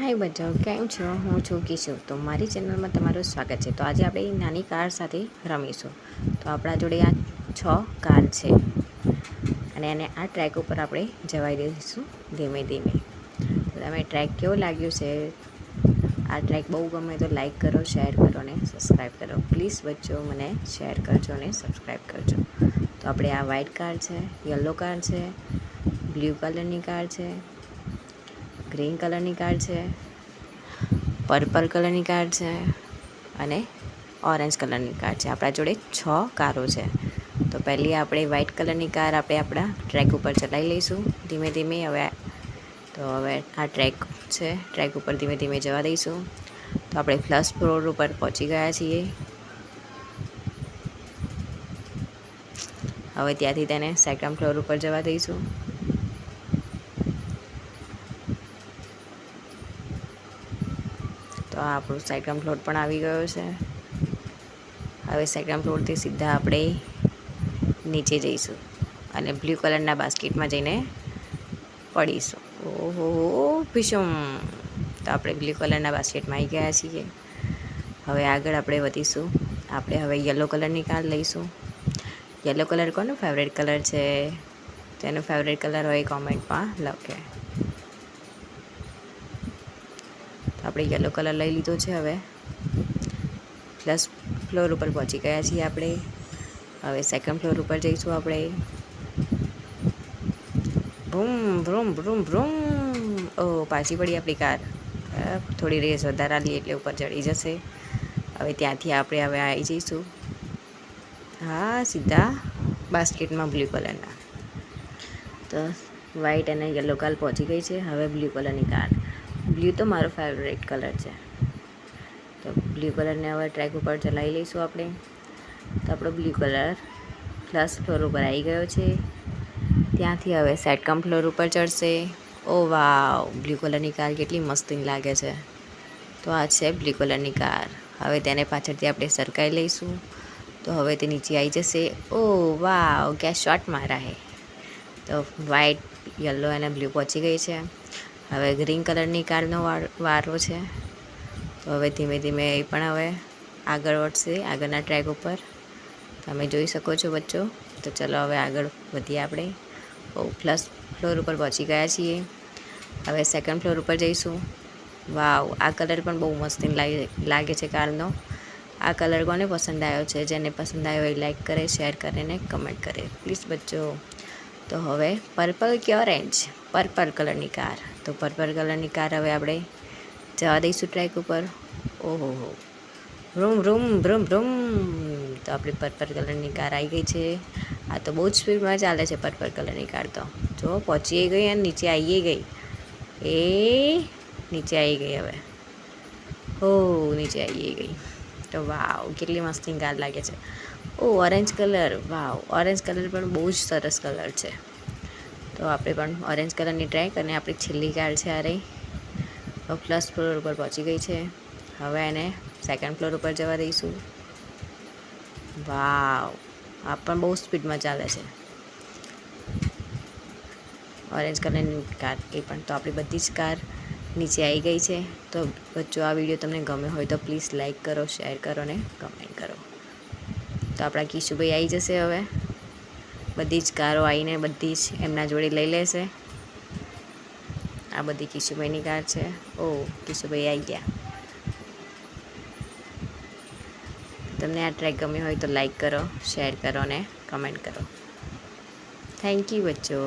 હાય બચ્ચો, કેમ છો? હું છું કિશોર. તો મારી ચેનલમાં તમારું સ્વાગત છે. તો આજે આપણે નાની કાર સાથે રમીશું. તો આપણા જોડે આ 6 કાર છે અને એને આ ટ્રેક ઉપર આપણે જવાઈ દઈશું ધીમે ધીમે. તો તમે ટ્રેક કેવો લાગ્યો છે? આ ટ્રેક બહુ ગમે તો લાઈક કરો, શેર કરો અને સબસ્ક્રાઈબ કરો. પ્લીઝ બચ્ચો મને શેર કરજો અને સબસ્ક્રાઈબ કરજો. તો આપણે આ વ્હાઇટ કાર છે, યલો કાર છે, બ્લુ કલરની કાર છે, ગ્રીન કલરની કાર છે, પર્પલ કલરની કાર છે અને ઓરેન્જ કલરની કાર છે. આપણા જોડે 6 કારો છે. તો પહેલી આપણે વ્હાઇટ કલરની કાર આપણે આપણા ટ્રેક ઉપર ચલાવી લઈશું ધીમે ધીમે. હવે આ ટ્રેક છે, ટ્રેક ઉપર ધીમે ધીમે જવા દઈશું. તો આપણે ફર્સ્ટ ફ્લોર ઉપર પહોંચી ગયા છીએ. હવે ત્યાંથી તેને સેકન્ડ ફ્લોર ઉપર જવા દઈશું. તો આપણો સેકન્ડ ફ્લોર પણ આવી ગયો છે. હવે સેકન્ડ ફ્લોરથી સીધા આપણે નીચે જઈશું અને બ્લુ કલરના બાસ્કેટમાં જઈને પડીશું. ઓહો ભીષમ! તો આપણે બ્લુ કલરના બાસ્કેટમાં આવી ગયા છીએ. હવે આગળ આપણે વધીશું. આપણે હવે યલો કલરની કાર લઈશું. યલો કલર કોનો ફેવરેટ કલર છે? તેનો ફેવરેટ કલર હોય કોમેન્ટમાં લખે. તો આપણે યલો કલર લઈ લીધો છે. હવે પ્લસ ફ્લોર ઉપર પહોંચી ગયા છીએ આપણે. હવે સેકન્ડ ફ્લોર ઉપર જઈશું આપણે. ભૂમ ભ્રૂમ ભ્રૂમ ભ્રૂમ. પાછી પડી આપણી કાર. થોડી રેસ વધારાલી એટલે ઉપર ચડી જશે. હવે ત્યાંથી આપણે હવે આવી જઈશું સીધા બાસ્કેટમાં બ્લુ કલરના. તો વ્હાઇટ અને યલો કાર પહોંચી ગઈ છે. હવે બ્લુ કલરની કાર. બ્લુ તો મારો ફેવરેટ કલર છે. તો બ્લુ કલરને હવે ટ્રેક ઉપર ચલાવી લઈશું આપણે. તો આપણો બ્લુ કલર ફર્સ્ટ ફ્લોર ઉપર આવી ગયો છે. ત્યાંથી હવે સેકન્ડ ફ્લોર ઉપર ચડશે. ઓ વાવ! બ્લુ કલરની કાર કેટલી મસ્તીની લાગે છે. તો આ છે બ્લુ કલરની કાર. હવે તેને પાછળથી આપણે સરકાઈ લઈશું. તો હવે તે નીચે આવી જશે. ઓ વાવ! ક્યાં શોટ મારા હે. તો વ્હાઇટ, યલો અને બ્લુ પહોંચી ગઈ છે. હવે ગ્રીન કલરની કારનો વારો છે. તો હવે ધીમે ધીમે એ પણ હવે આગળ વધશે આગળના ટ્રેક ઉપર. તમે જોઈ શકો છો બચ્ચો. તો ચલો હવે આગળ વધીએ આપણે. ફર્સ્ટ ફ્લોર ઉપર પહોંચી ગયા છીએ. હવે સેકન્ડ ફ્લોર ઉપર જઈશું. વાવ! આ કલર પણ બહુ મસ્તી લાગે છે કારનો. આ કલર કોને પસંદ આવ્યો છે? જેને પસંદ આવ્યો એ લાઈક કરે, શેર કરે ને કમેન્ટ કરે. પ્લીઝ બચ્ચો. તો હવે પર્પલ કે ઓરેન્જ? પર્પલ કલરની કાર. તો પર્પલ કલરની કાર હવે આપણે જવા દઈશું ટ્રેક ઉપર. ઓહો રૂમ રૂમ ભ્રૂમ ભ્રૂમ. તો આપણી પર્પલ કલરની કાર આવી ગઈ છે. આ તો બહુ જ સ્પીડમાં ચાલે છે પર્પલ કલરની કાર. તો જો પહોંચી ગઈ અને નીચે આવી ગઈ. નીચે આવી ગઈ હવે. નીચે આવી ગઈ. તો વાવ! કેટલી મસ્તી કાર લાગે છે. Orange colour. Wow! Orange colour પણ બહુ જ સરસ કલર છે. તો આપણે પણ ઓરેન્જ કલરની ટ્રેક અને આપણી છેલ્લી કાર છે આ રહી. ફર્સ્ટ ફ્લોર ઉપર પહોંચી ગઈ છે. હવે એને સેકન્ડ ફ્લોર ઉપર જવા દઈશું. વાવ! આ પણ બહુ સ્પીડમાં ચાલે છે ઓરેન્જ કલરની કાર એ પણ. તો આપણી બધી જ કાર નીચે આવી ગઈ છે. તો બચ્ચો આ વિડીયો તમને ગમ્યો હોય તો પ્લીઝ લાઈક કરો, શેર કરો ને કમેન્ટ કરો. તો આપણા કિશુભાઈ આવી જશે હવે. બધી જ કારો આવીને બધી જ એમના જોડે લઈ લેશે. આ બધી કિશુભાઈની કાર છે. કિશુભાઈ આવી ગયા. તમને આ ટ્રેક ગમ્યો હોય તો લાઈક કરો, શેર કરો ને કમેન્ટ કરો. Thank you બચ્ચો.